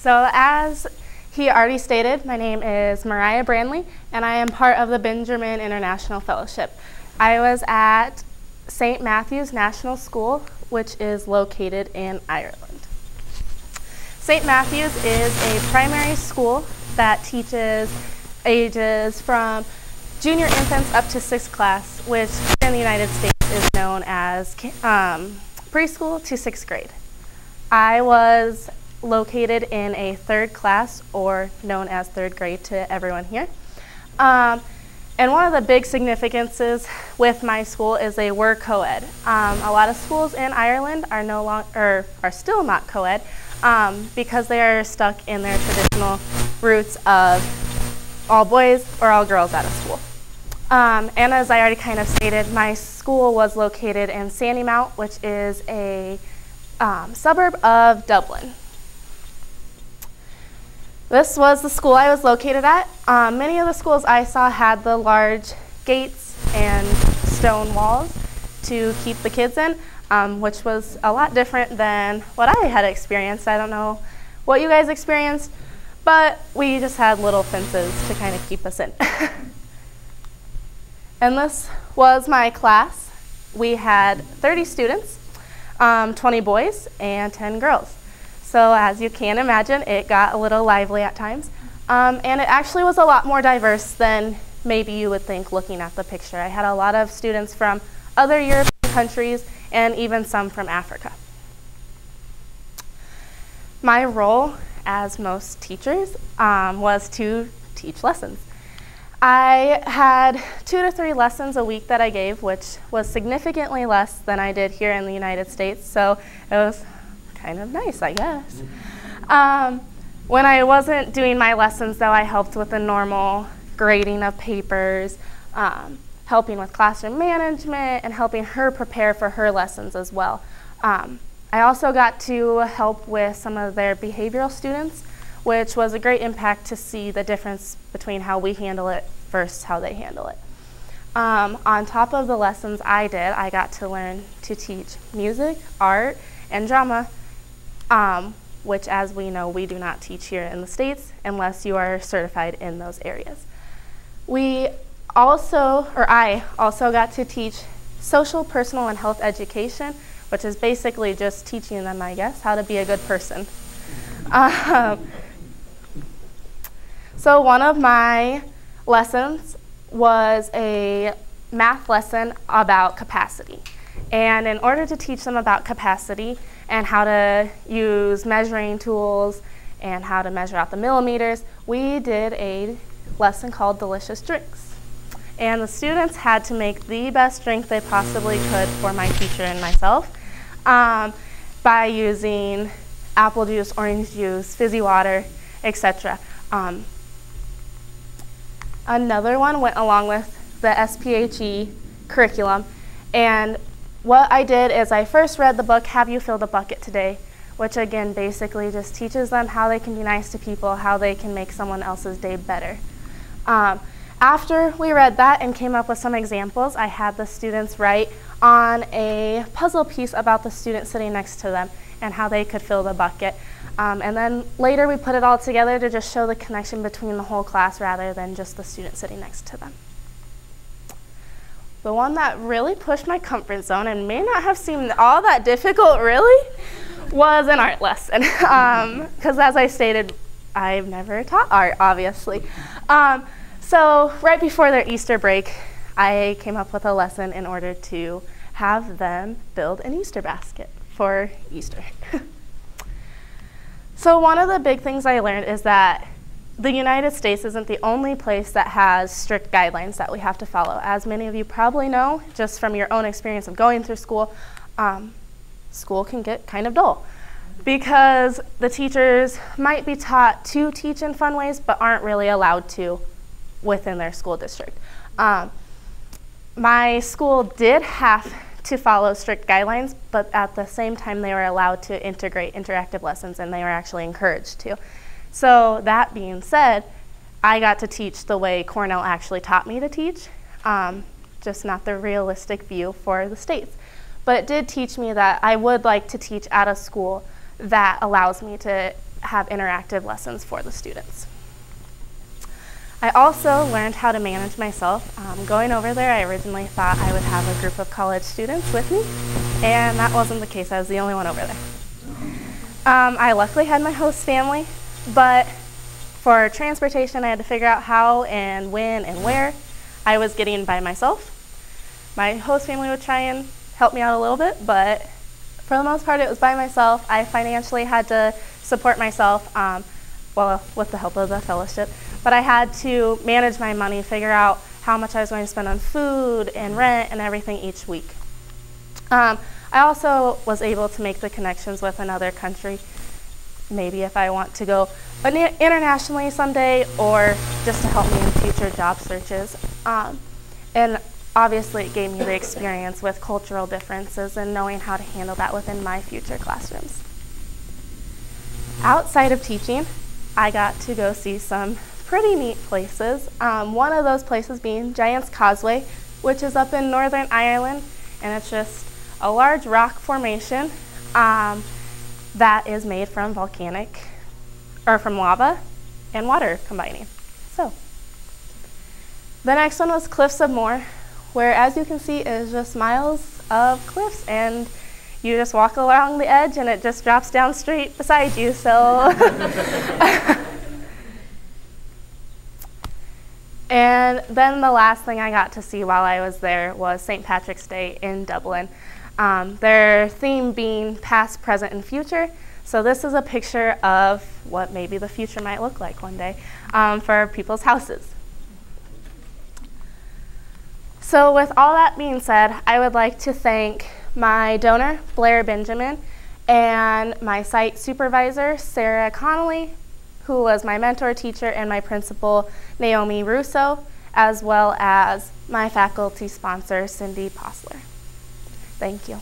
So as he already stated, my name is Mariah Brandley, and I am part of the Benjamin International Fellowship. I was at St. Matthew's National School, which is located in Ireland. St. Matthew's is a primary school that teaches ages from junior infants up to 6th class, which in the United States is known as preschool to 6th grade. I was located in a 3rd class, or known as 3rd grade to everyone here. And one of the big significances with my school is they were co-ed. A lot of schools in Ireland are still not co-ed because they are stuck in their traditional roots of all boys or all girls out of school. And as I already kind of stated, my school was located in Sandymount, which is a suburb of Dublin. This was the school I was located at. Many of the schools I saw had the large gates and stone walls to keep the kids in, which was a lot different than what I had experienced. I don't know what you guys experienced, but we just had little fences to kind of keep us in. And this was my class. We had 30 students, 20 boys and 10 girls. So as you can imagine, it got a little lively at times. And it actually was a lot more diverse than maybe you would think looking at the picture. I had a lot of students from other European countries and even some from Africa. My role, as most teachers, was to teach lessons. I had 2 to 3 lessons a week that I gave, which was significantly less than I did here in the United States, so it was kind of nice, I guess. When I wasn't doing my lessons, though, I helped with the normal grading of papers, helping with classroom management, and helping her prepare for her lessons as well. I also got to help with some of their behavioral students, which was a great impact to see the difference between how we handle it versus how they handle it. On top of the lessons I did, I got to learn to teach music, art, and drama, which, as we know, we do not teach here in the States unless you are certified in those areas. I also got to teach social, personal, and health education, which is basically just teaching them, I guess, how to be a good person. So one of my lessons was a math lesson about capacity. And in order to teach them about capacity and how to use measuring tools and how to measure out the millimeters, we did a lesson called Delicious Drinks. And the students had to make the best drink they possibly could for my teacher and myself by using apple juice, orange juice, fizzy water, etc. Another one went along with the SPHE curriculum, and what I did is I first read the book, Have You Filled a Bucket Today?, which again basically just teaches them how they can be nice to people, how they can make someone else's day better. After we read that and came up with some examples, I had the students write on a puzzle piece about the student sitting next to them and how they could fill the bucket. And then later we put it all together to just show the connection between the whole class rather than just the student sitting next to them. The one that really pushed my comfort zone and may not have seemed all that difficult really was an art lesson. Because as I stated, I've never taught art, obviously. So right before their Easter break, I came up with a lesson in order to have them build an Easter basket for Easter. So one of the big things I learned is that the United States isn't the only place that has strict guidelines that we have to follow. As many of you probably know, just from your own experience of going through school, school can get kind of dull because the teachers might be taught to teach in fun ways but aren't really allowed to within their school district. My school did have to follow strict guidelines, but at the same time they were allowed to integrate interactive lessons, and they were actually encouraged to. So that being said, I got to teach the way Cornell actually taught me to teach, just not the realistic view for the States. But it did teach me that I would like to teach at a school that allows me to have interactive lessons for the students. I also learned how to manage myself. Going over there, I originally thought I would have a group of college students with me, and that wasn't the case. I was the only one over there. I luckily had my host family, but for transportation, I had to figure out how and when and where I was getting by myself. My host family would try and help me out a little bit, but for the most part, it was by myself. I financially had to support myself, well, with the help of the fellowship, but I had to manage my money, figure out how much I was going to spend on food and rent and everything each week. I also was able to make the connections with another country, maybe if I want to go internationally someday, or just to help me in future job searches. And obviously it gave me the experience with cultural differences and knowing how to handle that within my future classrooms. Outside of teaching, I got to go see some pretty neat places. One of those places being Giant's Causeway, which is up in Northern Ireland, and it's just a large rock formation that is made from from lava and water combining. So, the next one was Cliffs of Moher, where, as you can see, is just miles of cliffs, and you just walk along the edge and it just drops down straight beside you, so. And then the last thing I got to see while I was there was St. Patrick's Day in Dublin. Their theme being past, present, and future. So this is a picture of what maybe the future might look like one day for people's houses. So with all that being said, I would like to thank my donor, Blair Benjamin, and my site supervisor, Sarah Connolly, who was my mentor teacher, and my principal, Naomi Russo, as well as my faculty sponsor, Cindy Posler. Thank you.